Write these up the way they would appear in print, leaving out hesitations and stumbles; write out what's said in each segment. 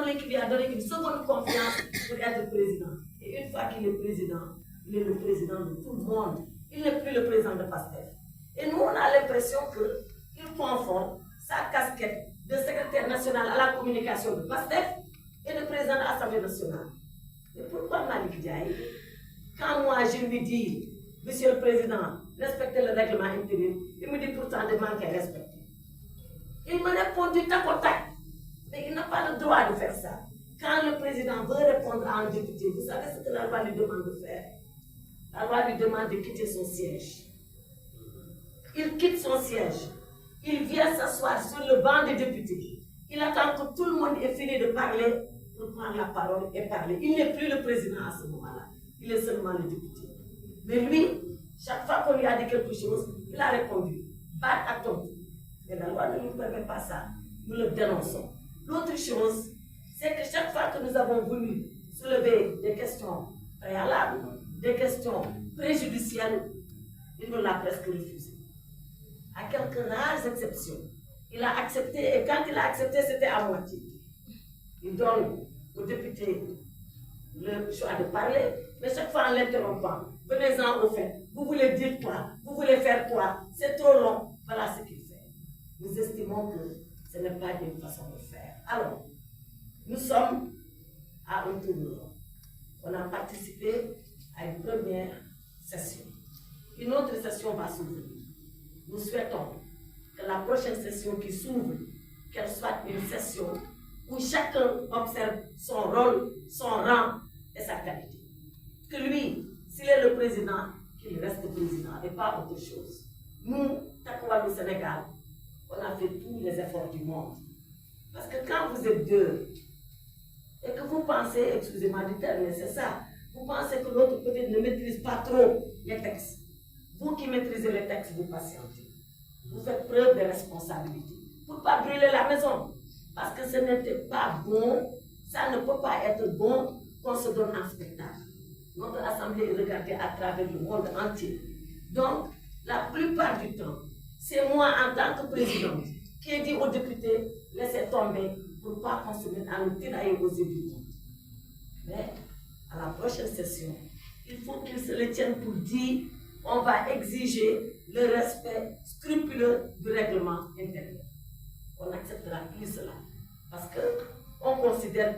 l'Assemblée qui lui a donné une seconde confiance pour être président. Et une fois qu'il est président, il est le président de tout le monde. Il n'est plus le président de PASTEF. Et nous, on a l'impression qu'il confond sa casquette de secrétaire national à la communication de PASTEF et de président de l'Assemblée nationale. Et pourquoi Malick Ndiaye, quand moi je lui dis, Monsieur le Président, respectez le règlement intérieur, il me dit pourtant de manquer respect. Il me répond du tac au tac. Mais il n'a pas le droit de faire ça. Quand le président veut répondre à un député, vous savez ce que la loi lui demande de faire? La loi lui demande de quitter son siège. Il quitte son siège. Il vient s'asseoir sur le banc des députés. Il attend que tout le monde ait fini de parler pour prendre la parole et parler. Il n'est plus le président à ce moment-là. Il est seulement le député. Mais lui, chaque fois qu'on lui a dit quelque chose, il a répondu. Bat à ton tour. Et la loi ne nous permet pas ça. Nous le dénonçons. L'autre chose, c'est que chaque fois que nous avons voulu soulever des questions préalables, des questions préjudicielles, il nous l'a presque refusé. À quelques rares exceptions, il a accepté, et quand il a accepté, c'était à moitié. Il donne aux députés le choix de parler, mais chaque fois en l'interrompant, venez-en au fait, vous voulez dire quoi, vous voulez faire quoi, c'est trop long, voilà ce qu'il fait. Nous estimons que ce n'est pas une façon de faire. Alors, nous sommes à un tournoi. On a participé à une première session. Une autre session va s'ouvrir. Nous souhaitons que la prochaine session qui s'ouvre, qu'elle soit une session où chacun observe son rôle, son rang et sa qualité. Que lui, s'il est le président, qu'il reste président et pas autre chose. Nous, Takwa du Sénégal, on a fait tous les efforts du monde. Parce que quand vous êtes deux, et que vous pensez, excusez-moi du terme, mais c'est ça, vous pensez que l'autre peut-être ne maîtrise pas trop les textes. Vous qui maîtrisez les textes, vous patientez. Vous faites preuve de responsabilité pour ne pas brûler la maison. Parce que ce n'était pas bon, ça ne peut pas être bon qu'on se donne un spectacle. Notre assemblée est regardée à travers le monde entier. Donc, la plupart du temps, c'est moi en tant que présidente qui ai dit aux députés, laissez tomber pour ne pas qu'on se mette à nous tirailler aux yeux du monde. Mais à la prochaine session, il faut qu'ils se le tiennent pour dire on va exiger le respect scrupuleux du règlement intérieur. On n'acceptera plus cela. Parce qu'on considère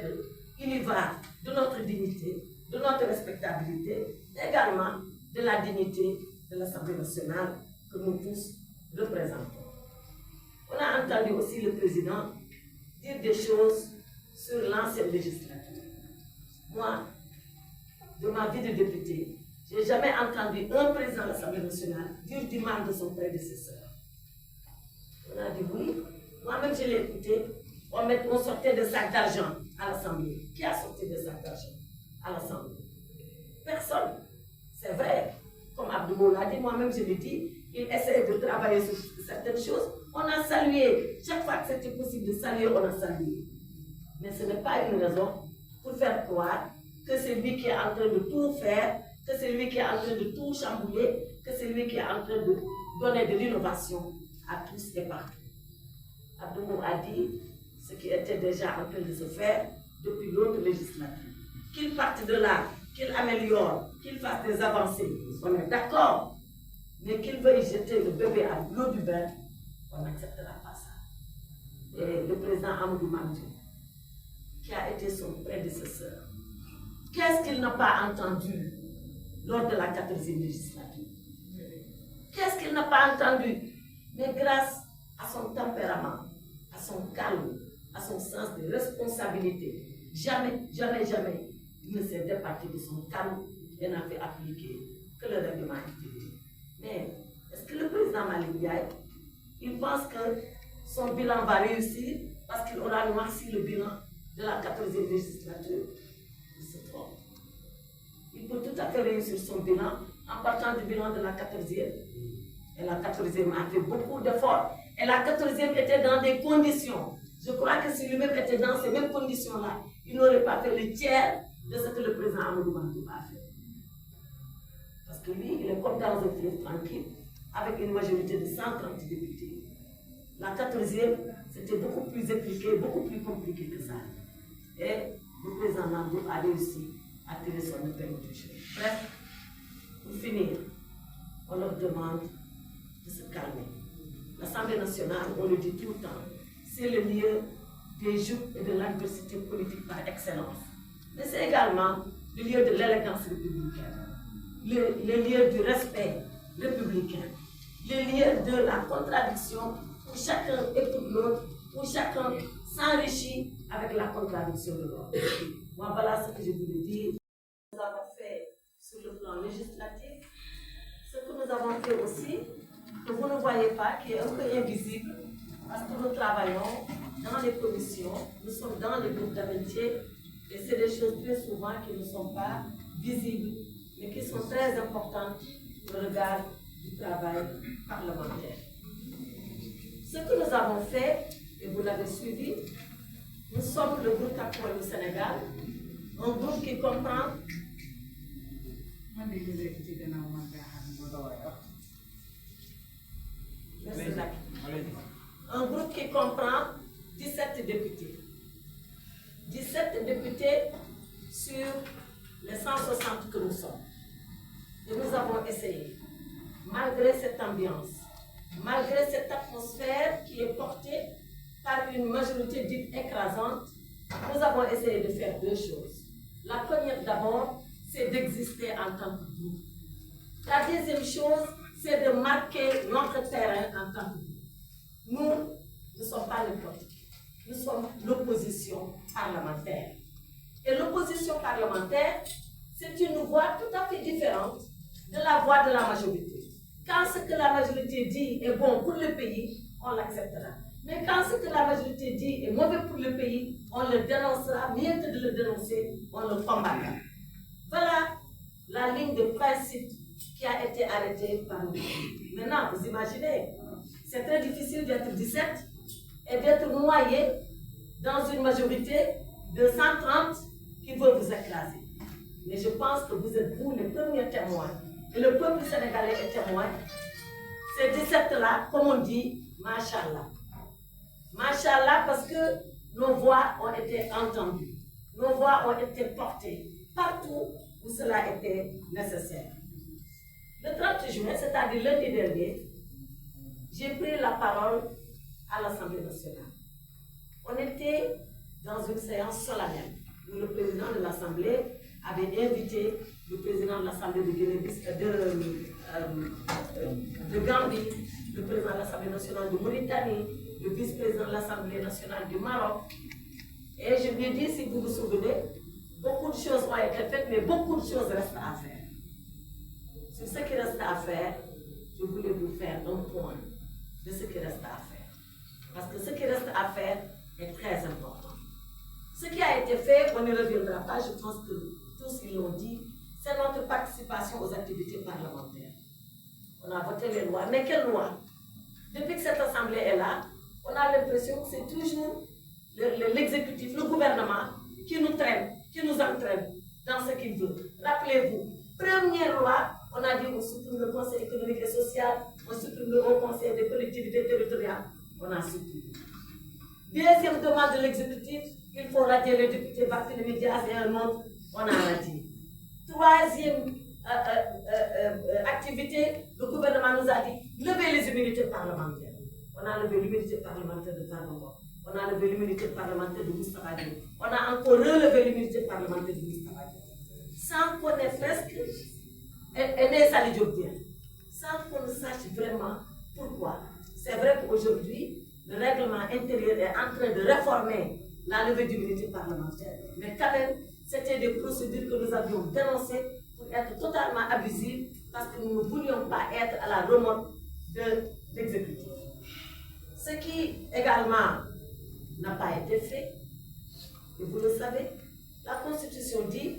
qu'il y va de notre dignité, de notre respectabilité, également de la dignité de l'Assemblée nationale que nous tous représentons. On a entendu aussi le président dire des choses sur l'ancienne législature. Moi, de ma vie de député, je n'ai jamais entendu un président de l'Assemblée nationale dire du mal de son prédécesseur. On a dit oui. Moi-même, je l'ai écouté. On sortait des sacs d'argent à l'Assemblée. Qui a sorti des sacs d'argent à l'Assemblée? Personne. C'est vrai. Comme Abdou l'a dit, moi-même, je l'ai dit, il essaie de travailler sur certaines choses. On a salué. Chaque fois que c'était possible de saluer, on a salué. Mais ce n'est pas une raison pour faire croire que c'est lui qui est en train de tout faire, que c'est lui qui est en train de tout chambouler, que c'est lui qui est en train de donner de l'innovation à tous et partout. Abdou a dit ce qui était déjà en train de se faire depuis l'autre législature. Qu'il parte de là, qu'il améliore, qu'il fasse des avancées, on est d'accord. Mais qu'il veuille jeter le bébé à l'eau du bain, on n'acceptera pas ça. Et le président Amadou Mamdou, qui a été son prédécesseur, qu'est-ce qu'il n'a pas entendu lors de la 14e législature? Qu'est-ce qu'il n'a pas entendu? Mais grâce à son tempérament, à son calme, à son sens de responsabilité, jamais, jamais, jamais, il ne s'est départi de son calme et n'a fait appliquer que le règlement intérieur. Mais est-ce que le président Malick Ndiaye, il pense que son bilan va réussir parce qu'il aura noirci le bilan de la 14e législature? Il se trompe. Il peut tout à fait réussir son bilan en partant du bilan de la 14e. Et la 14e a fait beaucoup d'efforts. Et la 14e était dans des conditions. Je crois que si lui-même était dans ces mêmes conditions-là, il n'aurait pas fait le tiers de ce que le président Amadou Mamdou a fait. Parce que lui, il est comme dans un fleuve tranquille, avec une majorité de 130 députés. La 14e, c'était beaucoup plus impliqué, beaucoup plus compliqué que ça. et le président Nandou a réussi à tirer son épingle du jeu. Bref, pour finir, on leur demande de se calmer. L'Assemblée nationale, on le dit tout le temps, c'est le lieu des joutes et de l'adversité politique par excellence. Mais c'est également le lieu de l'élégance républicaine, le lieu du respect républicain, le lieu de la contradiction où chacun écoute l'autre, où chacun s'enrichit avec la contradiction de l'autre. Moi, voilà ce que je voulais dire. Nous avons fait sur le plan législatif, ce que nous avons fait aussi, que vous ne voyez pas, qui est un peu invisible, parce que nous travaillons dans les commissions, nous sommes dans les groupes d'amitié, et c'est des choses très souvent qui ne sont pas visibles, mais qui sont très importantes au regard du travail parlementaire. Ce que nous avons fait, et vous l'avez suivi, nous sommes le groupe Caporal du Sénégal, un groupe qui comprend un groupe qui comprend 17 députés. 17 députés sur les 160 que nous sommes. Et nous avons essayé, malgré cette ambiance, malgré cette atmosphère qui est portée par une majorité dite écrasante, nous avons essayé de faire deux choses. La première d'abord, c'est d'exister en tant que groupe. La deuxième chose, c'est de marquer notre terrain en tant que groupe. Nous ne sommes pas les politiques, nous sommes l'opposition parlementaire. Et l'opposition parlementaire, c'est une voix tout à fait différente de la voix de la majorité. Quand ce que la majorité dit est bon pour le pays, on l'acceptera. Mais quand ce que la majorité dit est mauvais pour le pays, on le dénoncera, mieux que de le dénoncer, on le combattra. Voilà la ligne de principe qui a été arrêtée par nous. Maintenant, vous imaginez, c'est très difficile d'être 17 et d'être noyé dans une majorité de 130 qui veut vous écraser. Mais je pense que vous êtes vous les premiers témoins, et le peuple sénégalais est témoin. Ces 17-là, comme on dit, Machallah. Machallah, parce que nos voix ont été entendues, nos voix ont été portées partout où cela était nécessaire. Le 30 juin, c'est-à-dire lundi dernier, j'ai pris la parole à l'Assemblée nationale. On était dans une séance solennelle où le président de l'Assemblée avait invité le président de l'Assemblée de Gambie, le président de l'Assemblée nationale de Mauritanie, le vice-président de l'Assemblée nationale du Maroc. Et je lui ai dit, si vous vous souvenez, beaucoup de choses ont été faites, mais beaucoup de choses restent à faire. Sur ce qui reste à faire, je voulais vous faire un point de ce qui reste à faire. Parce que ce qui reste à faire est très important. Ce qui a été fait, on ne reviendra pas, je pense que tous ils l'ont dit, c'est notre participation aux activités parlementaires. On a voté les lois, mais quelles lois? Depuis que cette assemblée est là, on a l'impression que c'est toujours l'exécutif, le gouvernement qui nous traîne, qui nous entraîne dans ce qu'il veut. Rappelez-vous, première loi, on a dit on supprime le Conseil économique et social, on supprime le Haut Conseil des collectivités territoriales, on a supprimé. Deuxième demande de l'exécutif, il faut radier les députés Barthélémy Dias et un autre, on a radié. Troisième activité, le gouvernement nous a dit lever les immunités parlementaires. On a levé l'immunité parlementaire de Tarnambo, on a levé l'immunité parlementaire de Moustapha Diop, on a encore relevé l'immunité parlementaire de Moustapha Diop. Sans qu'on ait presque aimé Sali Diop bien, sans qu'on ne sache vraiment pourquoi. C'est vrai qu'aujourd'hui, le règlement intérieur est en train de réformer la levée d'immunité parlementaire, mais quand même, c'était des procédures que nous avions dénoncées pour être totalement abusives parce que nous ne voulions pas être à la remorque de l'exécutif. Ce qui également n'a pas été fait, et vous le savez, la Constitution dit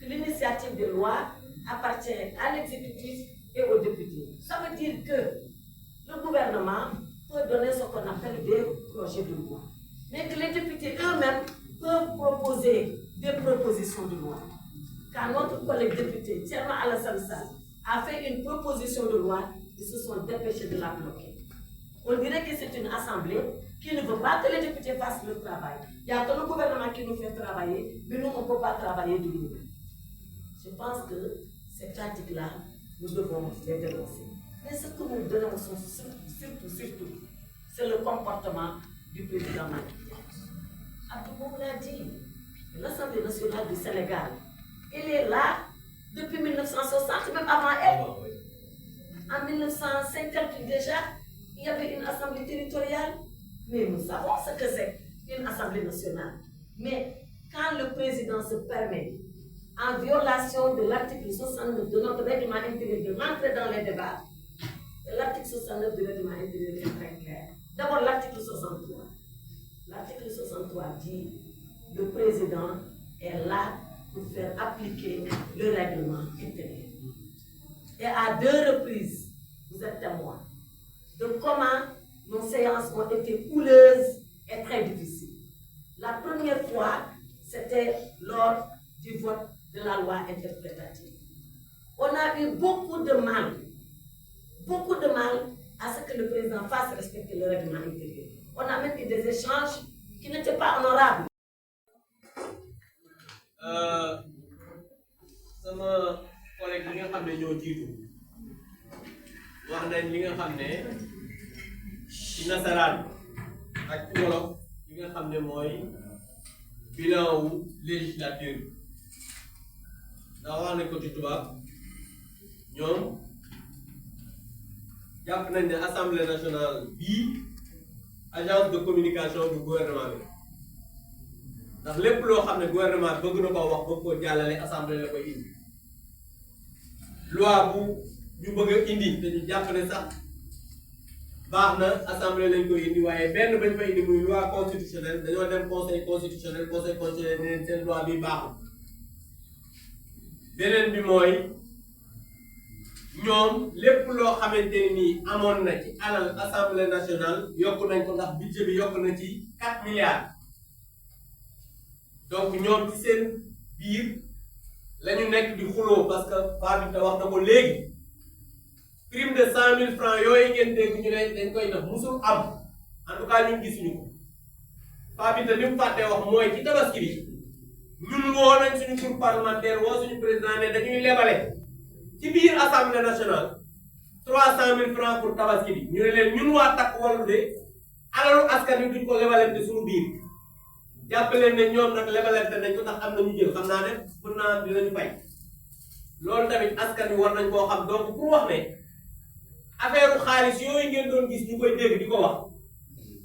que l'initiative des lois appartient à l'exécutif et aux députés. Ça veut dire que le gouvernement peut donner ce qu'on appelle des projets de loi, mais que les députés eux-mêmes peuvent proposer des propositions de loi. Quand notre collègue député, Thierno Alassane Sall, a fait une proposition de loi, ils se sont dépêchés de la bloquer. On dirait que c'est une assemblée qui ne veut pas que les députés fassent le travail. Il y a que le gouvernement qui nous fait travailler, mais nous, on ne peut pas travailler de nous-mêmes. Je pense que ces pratiques-là, nous devons les dénoncer. Mais ce que nous dénonçons surtout, c'est le comportement du président Macky. Abdou l'a dit, l'Assemblée nationale du Sénégal, elle est là depuis 1960, même avant elle. En 1950 déjà, il y avait une assemblée territoriale. Mais nous savons ce que c'est une assemblée nationale. Mais quand le président se permet, en violation de l'article 69 de notre règlement intérieur, de rentrer dans les débats, l'article 69 du règlement intérieur est très clair. D'abord, l'article 63. L'article 63 dit que le président est là pour faire appliquer le règlement intérieur. Et à 2 reprises, vous êtes témoin de comment nos séances ont été houleuses et très difficiles. La première fois, c'était lors du vote de la loi interprétative. On a eu beaucoup de mal à ce que le président fasse respecter le règlement intérieur. On a même eu des échanges qui n'étaient pas honorables. Sama collègue yi nga xam ne ñoo jiitu wax nañ li nga xam ne ci nasaraan ak ci wolof li nga xam ne mooy bilan wu législature bi ndax wax nañ ko ci tubaab ñoom jàpp nañ ne assemblée nationale bii agence de communication du gouvernement bi ndax lépp loo xam ne gouvernement bëgg na koo wax bëgg koo jàllale assemblée la koy indi loi bu ñu bëgg a indi te ñu jàpp ne sax baax na assemblée lañ koy indi waaye benn bañ fa indi muy loi constitutionnelle dañoo dem conseil constitutionnel ne leen seen loi bi baaxul beneen bi mooy ñoom lépp loo xamante ni amoon na ci alal assemblée nationale yokk nañ ko ndax budget bi yokk na ci 4 milliards donc ñoom ci seen biir la ñu nekk di xuloo parce que Fabita wax na ko léegi prime de 100 000 francs yooyu ngeen dégg ñu ne dañ koy def musul am en tout cas ñun gisuñu ko Fabita li mu fàttee wax mooy ci tabaski bi ñun woo nañ suñu groupe parlementaire woo suñu président ne dañuy lebale ci biir assemblée nationale 300 000 francs pour tabaski bi ñu ne leen ñun waa takk wàllu de alalu askan wi duñ ko lebalante suñu biir jàpp leen ne ñoom nag lebalante nañ ko ndax am na ñu jël xam naa ne mën naa dinañu fay loolu tamit askan wi war nañ koo xam donc pour wax ne affaire xaalis yooyu ngeen doon gis ñu koy dégg di ko wax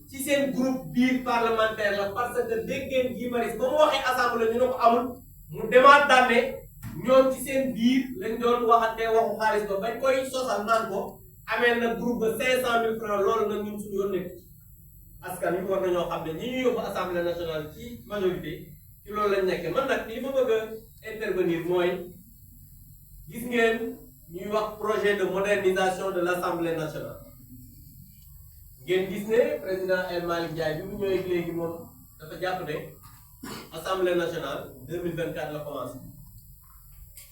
ci seen groupe biir parlementaire la parce que dégg ngeen Guy Marius ba mu waxee assemblée ñu ne ko amul mu demaat daan ne ñoom ci seen biir lañ doon waxatee waxu xaalis ba bañ koy sosal naan ko amee na groupe ba 500 000 francs loolu nag ñun suñu yoon nekk askan wi war nañoo xam ne ñi ñu yóbbu assemblée nationale ci majorité ci loolu lañ nekkee man nag li ma bëgg a intervenir mooy gis ngeen ñuy wax projet de modernisation de l'Assemblée nationale ngeen gis ne président El Malick Ndiaye bi mu ñëwee léegi moom dafa jàpp ne Assemblée nationale 2024 la commencé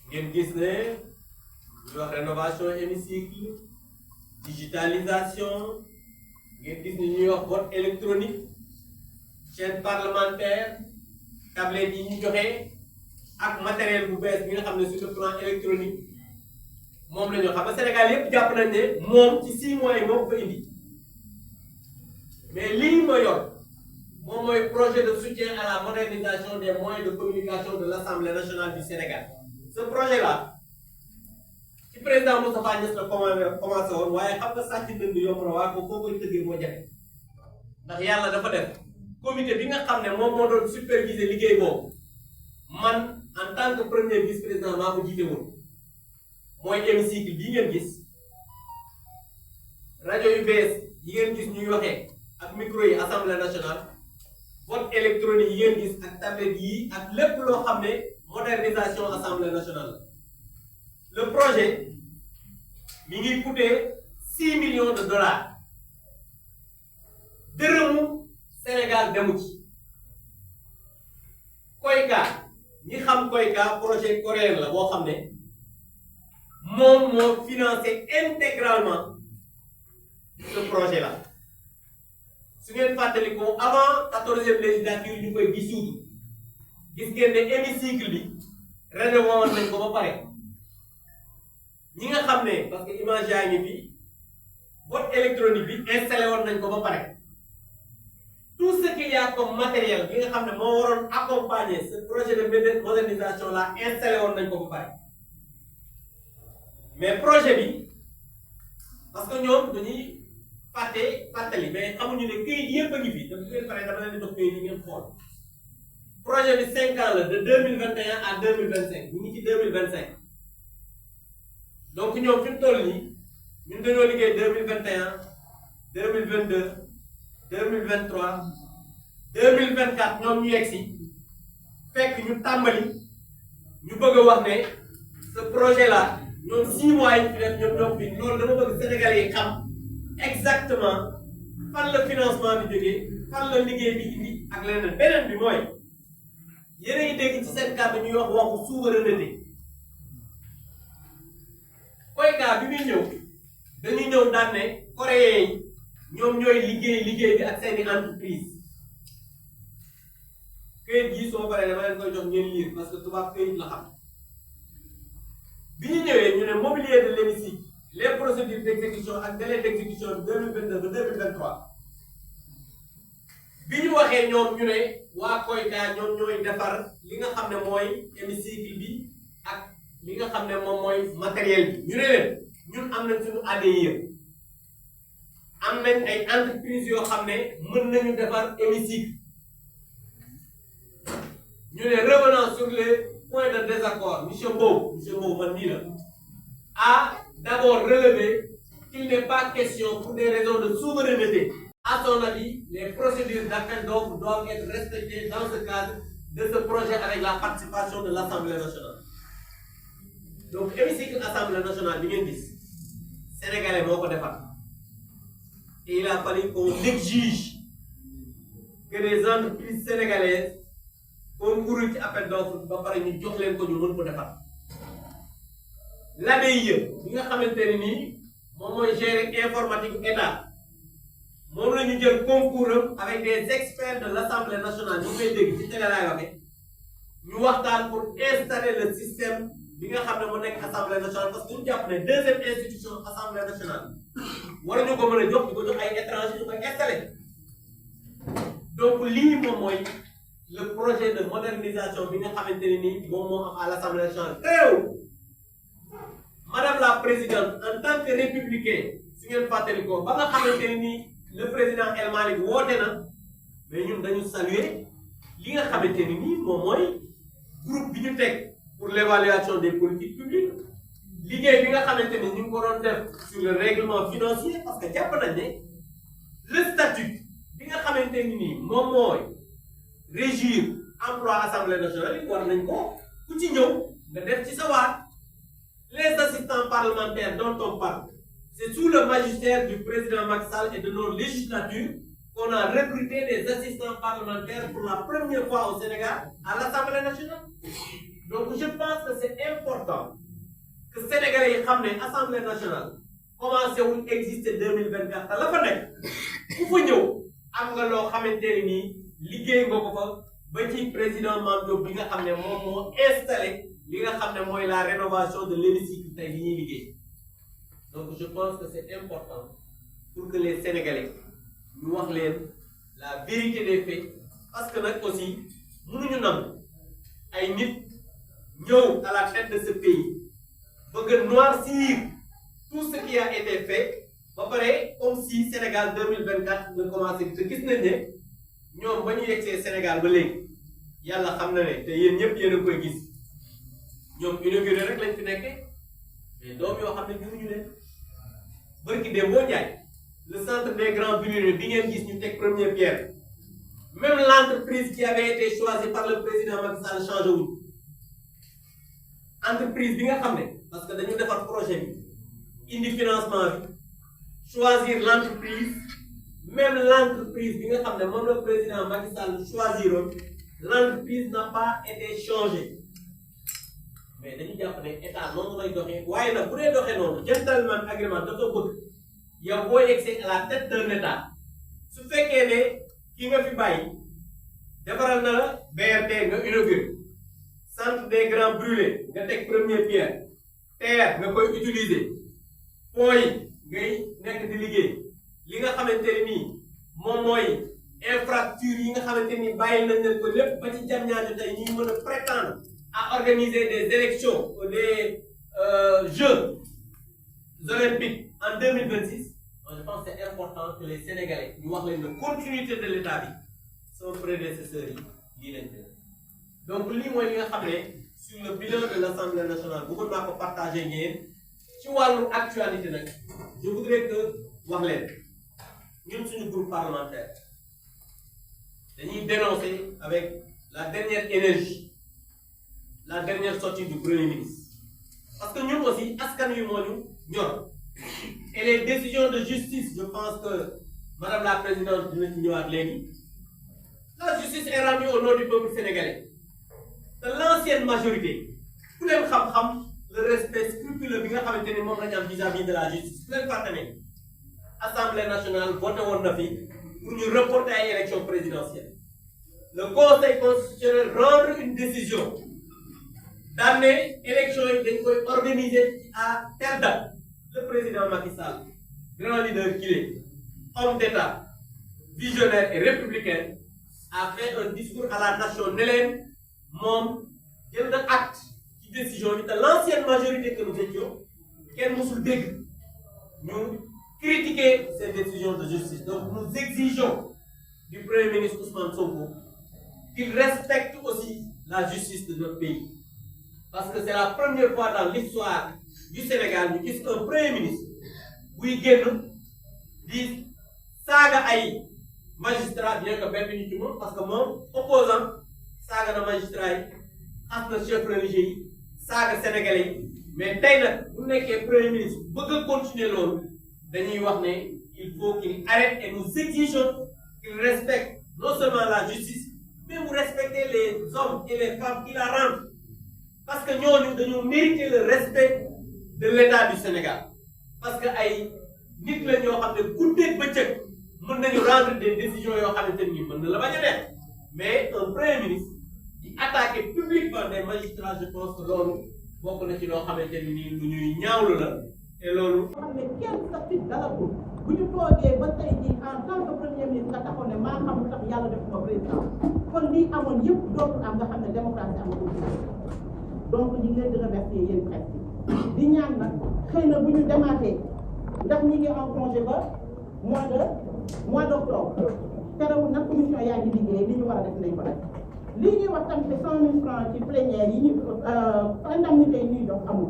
ngeen gis ne ñuy wax rénovation hémicycle digitalisation ngeen gis ne ñuy wax vote électronique chaîne parlementaire tablette yi ñu joxe ak matériel bu bees bi nga xam ne sur le plan électronique moom la ñu xam ne Sénégal yépp jàpp nañ ne moom ci 6 mois yi moo ko fa indi mais lii ma yor moom mooy projet de soutien à la modernisation des moyens de communication de l'Assemblée nationale du Sénégal ce projet là ci président Moustapha Niasse la commencé woon waaye xam nga sàcc ndënd yomb na waa ko foo koy tëggee moo jafe ndax yàlla dafa def comité bi nga xam ne moom moo doon superviser liggéey boobu man en tant que premier vice-président maa ko jiite woon mooy hémicycle bii ngeen gis rajo yu bees yi ngeen gis ñuy waxee ak micro yi assemblée nationale vote électronique yi ngeen gis ak tablette yi ak lépp loo xam ne modernisation assemblée nationale la le projet mi ngi coûté 6 millions de dollars dërëmu Sénégal demu ci Koyka ñi xam Koyka projet coréen la boo xam ne moom moo financé intégralement ce projet là su ngeen fàttalikoo avant 14e législature ñu koy dissoudre gis ngeen ne hémicycle bi rénové woon nañ ko ba pare ñi nga xam ne parce que image yaa ngi fi vote électronique bi installé woon nañ ko ba pare tout ce qu'il y a comme matériel bi nga xam ne moo waroon accompagner ce projet de modernisation là installé woon nañ ko ba pare mais projet bi parce que ñoom dañuy fàttali mais xamuñu ne këyit yëpp a ngi fi te bu ngeen paree dama leen di jox këyit yi ngeen xool projet bi 5 ans la de 2021 à 2025 ñu ngi ci 2025 donc ñoom fi mu toll nii ñun dañoo liggéey 2021 2022 2023 2024 ñoom ñu yegg si fekk ñu tàmbali ñu bëgg a wax ne ce projet là ñoom 6 mois yi fi def ñoom fi loolu dama bëgg Sénégalais yi xam exactement fan la financement bi jógee fan la liggéey bi indi ak leneen beneen bi mooy yéen a ngi dégg ci seen kàddu ñuy wax waxu souveraineté Koyka bi muy ñëw dañuy ñëw daan ne coréens yi ñoom ñooy liggéey bi ak seeni entreprise këyit yi soo paree dama leen koy jox ngeen lire parce que tubaab këyit la xam bi ñu ñëwee ñu ne mobilier de l'hémicycle les procédures d'exécution ak délai d'exécution de 2022 ba 2023 bi ñu waxee ñoom ñu ne waa Koyka ñoom ñooy defar li nga xam ne mooy hémicycle bi ak li nga xam ne moom mooy matériel bi ñu ne leen ñun am nañ suñu ADIE am nañ ay entreprises yoo xam ne mën nañu defar hémicycle ñu ne revenant sur les points de désaccord monsieur Mbow man nii la a d'abord relevé qu'il n'est pas question pour des raisons de souveraineté. À son avis, les procédures d'appel d'offres doivent être respectées dans ce cadre de ce projet avec la participation de l'Assemblée nationale. Donc, hémicycle Assemblée nationale, bi ngeen gis Sénégalais moo ko defar. Et il a fallu qu'on exige que les entreprises sénégalaises concourent ci appel d'offres ba pare ñu jox leen ko ñu mën ko defar. L'ADIE bi nga xamante ne nii moom mooy gérer informatique état moom la ñu jël concours avec des experts de l'Assemblée nationale ñu koy dégg ci télé laay waxe ñu waxtaan pour installer le système bi nga xam ne mu nekk Assemblée nationale parce que ñu jàpp ne deuxième institution Assemblée nationale war ñu ko mën a jox di ko jox ay étrangers ñu koy installer donc lii moom mooy le projet de modernisation bi nga xamante ne nii moom moo am à l'Assemblée nationale teew Madame la Présidente, en tant que républicain, si ngeen fàttali ko ba nga xamante ne nii le président El Malick woote na mais ñun dañu saluer li nga xamante ne nii moom mooy groupe bi ñu teg pour l'évaluation des politiques publiques liggéey bi nga xamante ne ñu ngi ko doon def sur le règlement financier parce que jàpp nañ ne le statut bi nga xamante ne nii moom mooy régir emploi Assemblée nationale yi war nañ ko ku ci ñëw nga def ci sa waar. Les assistants parlementaires dont on parle, c'est sous le magistère du président Macky Sall et de nos législatures qu'on a recruté des assistants parlementaires pour la première fois au Sénégal à l'Assemblée nationale. Donc je pense que c'est important que Sénégalais yi xam ne Assemblée nationale commencé wul exister 2024 te la fa nekk ku fa ñëw am nga loo xamante ne nii liggéey nga ko fa ba ci président Mame Diop bi nga xam ne moom moo installé li nga xam ne mooy la rénovation de l'hémicycle tey li ñuy liggéey donc je pense que c'est important pour que les Sénégalais ñu wax leen la vérité des faits parce que nag aussi mënuñu nangu ay nit ñëw à la tête de ce pays bëgg noircir tout ce qui a été fait ba pare comme si Sénégal 2024 nga commencé te gis nañ ne ñoom ba ñu yegsee Sénégal ba léegi yàlla xam na ne te yéen ñëpp yéen a koy gis ñoom inauguré rek lañ fi nekkee mais doom yoo xam ne juruñu leen barki de boo njaay le centre des grands brûlés bi ngeen gis ñu teg première pierre même l'entreprise qui avait été choisie par le président Macky Sall changé wuñ entreprise bi nga xam ne parce que dañu defar projet bi indi financement bi choisir l'entreprise même l'entreprise bi nga xam ne moom le président Macky Sall choisiroon l'entreprise n'a pas été changée mais dañu jàpp ne état noonu lay doxee waaye nag bu dee doxee noonu gentleman agreement dafa bëgg yow boo yegsee à la tête d'un état su fekkee ne ki nga fi bàyyi defaral na la BRT nga inauguré centre des grands brûlés nga teg première pierre terre nga koy utiliser pont yi ngay nekk di liggéey li nga xamante ne nii moom mooy infrastructure yi nga xamante ni bàyyi nañ leen ko lépp ba ci Diamniadio tey ñu mën a prétendre à organiser des élections des Jeux olympiques en 2026. Je pense que c'est important que les Sénégalais ñu wax leen la continuité de l'État bi sama prédécesseurs yi lii lañ def donc lii mooy li nga xam ne sur le bilan de l'Assemblée nationale bëggoon naa ko partager ngeen ci wàllu actualité nag je voudrais que wax leen ñun suñu groupe parlementaire dañuy dénoncer avec la dernière énergie la dernière sortie du Premier ministre parce que ñun aussi askan wi moo ñu ñor. Et les décisions de justice, je pense que Madame la Présidente dina ci ñëwaat léegi la justice est rendue au nom du peuple sénégalais. De l'ancienne majorité ku leen xam-xam le respect scrupuleux bi nga xamante ni moom la ñu am vis-à-vis de la justice ku leen fàttali Assemblée nationale voté woon na fi pour ñu reporter ay élections présidentielles. Le Conseil constitutionnel rendre une décision daan ne élections yi dañ koy organiser à telle date. Le président Macky Sall, grand leader qu'il est, homme d'État, visionnaire et républicain, a fait un discours à la nation ne leen moom jël na acte ci décision bi te l'ancienne majorité que nous étions kenn mësul dégg ñu critiquer ces décisions de justice. Donc nous exigeons du Premier ministre Ousmane Sonko qu'il respecte aussi la justice de notre pays. Parce que c'est la première fois dans l'histoire du Sénégal ñu gis un Premier ministre buy génn di saaga ay magistrat bien que benn nit ci moom parce que moom opposant saaga na magistrat yi xas na chef religieux yi saaga sénégalais yi mais tey nag bu nekkee Premier ministre bëgg a continuer loolu dañuy wax ne il faut qu'il arrête et nous exigeons qu'il respecte non seulement la justice mais vous respectez les hommes et les femmes qui la rendent parce que ñooñu dañoo mériter le respect de l'État du Sénégal parce que ay nit la ñoo xam ne guddeeg bëccëg mën nañu rendre des décisions yoo xamante ni mën na la bañ a def mais un Premier ministre di attaquer publiquement des magistrats je pense que loolu bokk na ci loo xamante ni nii lu ñuy ñaawlu la et loolu. xam ne kenn sa fit dalagul bu ñu toogee ba tey jii en tant que Premier ministre nga taxaw ne maa xam lu tax yàlla def ma président kon lii amoon yëpp dootul am nga xam ne démocratie amatul donc ñu ngi leen di remercier yéen presse di ñaan nag xëy na bu ñu demaatee ndax ñi ngi en congé ba mois d'octobre terewul nag commission yaa ngi liggéey li ñu war a def nañ ko def lii ñuy wax tamit 100 000 francs ci plénière yi ñu indemnité yi ñuy jox amul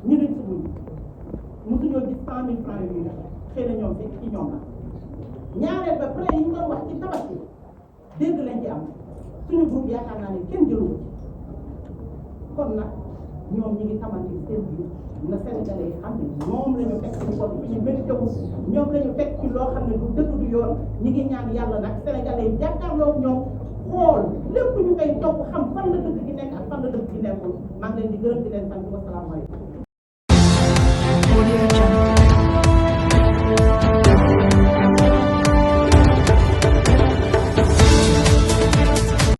ñu nit subuñu mosuñoo gis 100 000 francs yi ñuy jox xëy na ñoom ci ñoom la ñaareel ba prêt yi ñu doon wax ci tabaski dégg lañ ci am suñu groupe yaakaar naa ne kenn jëlu ko ci kon nag ñoom ñi ngi xamante seen biir na Sénégalais yi xam ne moom la ñu teg ci kon fi ñu mérité wu ñoom la ñu teg ci loo xam ne du dëgg du yoon ñi ngi ñaan yàlla nag Sénégalais yi jàkkaarloo ñoom xool lépp ñu koy topp xam fan la dëgg gi nekk ak fan la dëgg gi nekkul maa ngi leen di gërëm di leen sant wa salaamaaleykum